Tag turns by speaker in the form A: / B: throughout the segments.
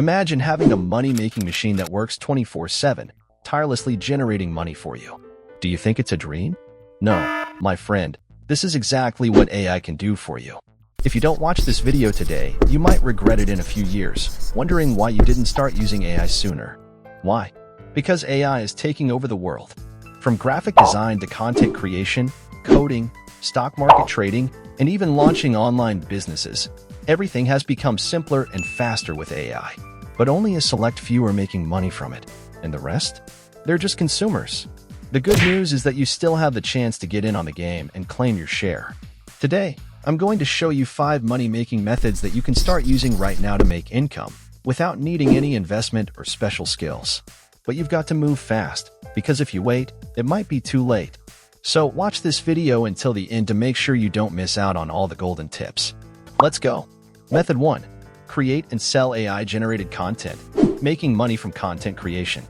A: Imagine having a money-making machine that works 24/7, tirelessly generating money for you. Do you think it's a dream? No, my friend, this is exactly what AI can do for you. If you don't watch this video today, you might regret it in a few years, wondering why you didn't start using AI sooner. Why? Because AI is taking over the world. From graphic design to content creation, coding, stock market trading, and even launching online businesses, everything has become simpler and faster with AI. But only a select few are making money from it. And the rest? They're just consumers. The good news is that you still have the chance to get in on the game and claim your share. Today, I'm going to show you 5 money-making methods that you can start using right now to make income without needing any investment or special skills. But you've got to move fast, because if you wait, it might be too late. So watch this video until the end to make sure you don't miss out on all the golden tips. Let's go. Method 1. Create and sell AI-generated content, making money from content creation.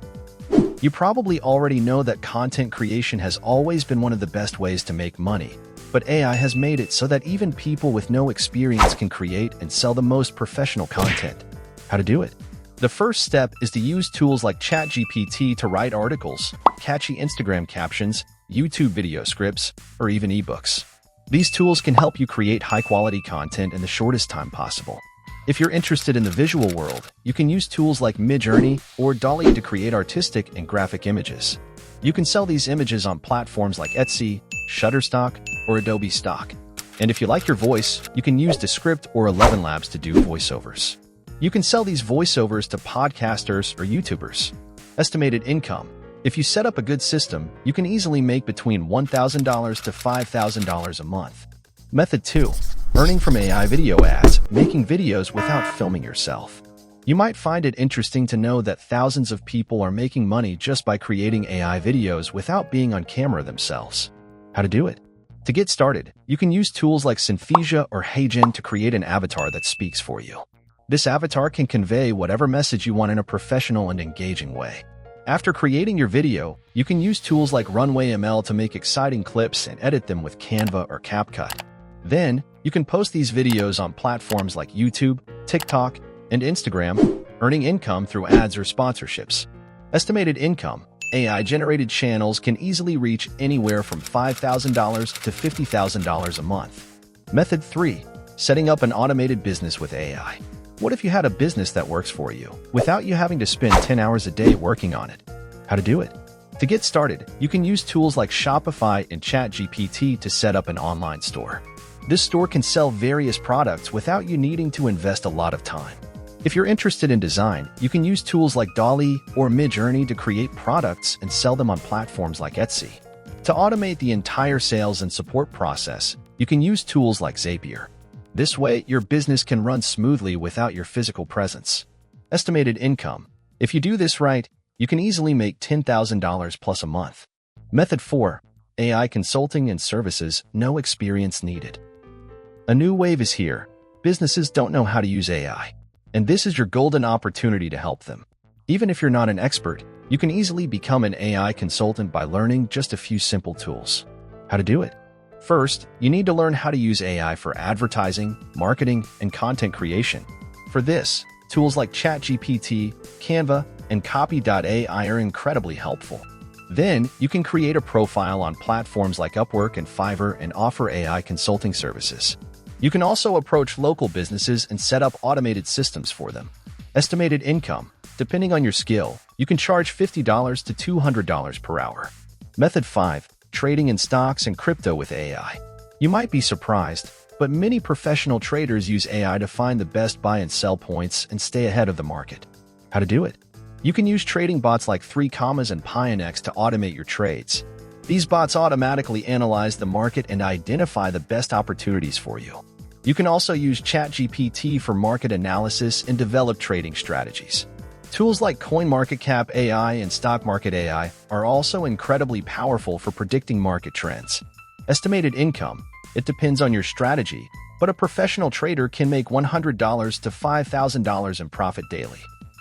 A: You probably already know that content creation has always been one of the best ways to make money, but AI has made it so that even people with no experience can create and sell the most professional content. How to do it? The first step is to use tools like ChatGPT to write articles, catchy Instagram captions, YouTube video scripts, or even ebooks. These tools can help you create high-quality content in the shortest time possible. If you're interested in the visual world, you can use tools like Midjourney or DALL-E to create artistic and graphic images. You can sell these images on platforms like Etsy, Shutterstock, or Adobe Stock. And if you like your voice, you can use Descript or 11 Labs to do voiceovers. You can sell these voiceovers to podcasters or YouTubers. Estimated income. If you set up a good system, you can easily make between $1,000 to $5,000 a month. Method 2. Earning from AI video ads, making videos without filming yourself. You might find it interesting to know that thousands of people are making money just by creating AI videos without being on camera themselves. How to do it? To get started, you can use tools like Synthesia or HeyGen to create an avatar that speaks for you. This avatar can convey whatever message you want in a professional and engaging way. After creating your video, you can use tools like Runway ML to make exciting clips and edit them with Canva or CapCut. Then, you can post these videos on platforms like YouTube, TikTok, and Instagram, earning income through ads or sponsorships. Estimated income. AI-generated channels can easily reach anywhere from $5,000 to $50,000 a month. Method 3. Setting up an automated business with AI. What if you had a business that works for you, without you having to spend 10 hours a day working on it? How to do it? To get started, you can use tools like Shopify and ChatGPT to set up an online store. This store can sell various products without you needing to invest a lot of time. If you're interested in design, you can use tools like DALL-E or Midjourney to create products and sell them on platforms like Etsy. To automate the entire sales and support process, you can use tools like Zapier. This way, your business can run smoothly without your physical presence. Estimated income. If you do this right, you can easily make $10,000 plus a month. Method 4. AI consulting and services, no experience needed. A new wave is here. Businesses don't know how to use AI, and this is your golden opportunity to help them. Even if you're not an expert, you can easily become an AI consultant by learning just a few simple tools. How to do it? First, you need to learn how to use AI for advertising, marketing, and content creation. For this, tools like ChatGPT, Canva, and Copy.ai are incredibly helpful. Then, you can create a profile on platforms like Upwork and Fiverr and offer AI consulting services. You can also approach local businesses and set up automated systems for them. Estimated income. Depending on your skill, you can charge $50 to $200 per hour. Method 5. Trading in stocks and crypto with AI. You might be surprised, but many professional traders use AI to find the best buy and sell points and stay ahead of the market. How to do it? You can use trading bots like 3 Commas and Pionex to automate your trades. These bots automatically analyze the market and identify the best opportunities for you. You can also use ChatGPT for market analysis and develop trading strategies. Tools like CoinMarketCap AI and Stock Market AI are also incredibly powerful for predicting market trends. Estimated income. It depends on your strategy, but a professional trader can make $100 to $5,000 in profit daily.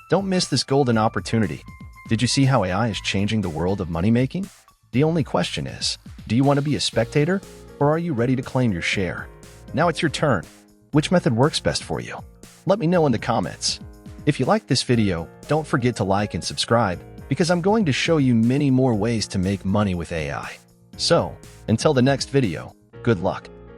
A: Don't miss this golden opportunity. Did you see how AI is changing the world of money-making? The only question is, do you want to be a spectator, or are you ready to claim your share? Now it's your turn. Which method works best for you? Let me know in the comments. If you like this video, don't forget to like and subscribe, because I'm going to show you many more ways to make money with AI. So, until the next video, good luck.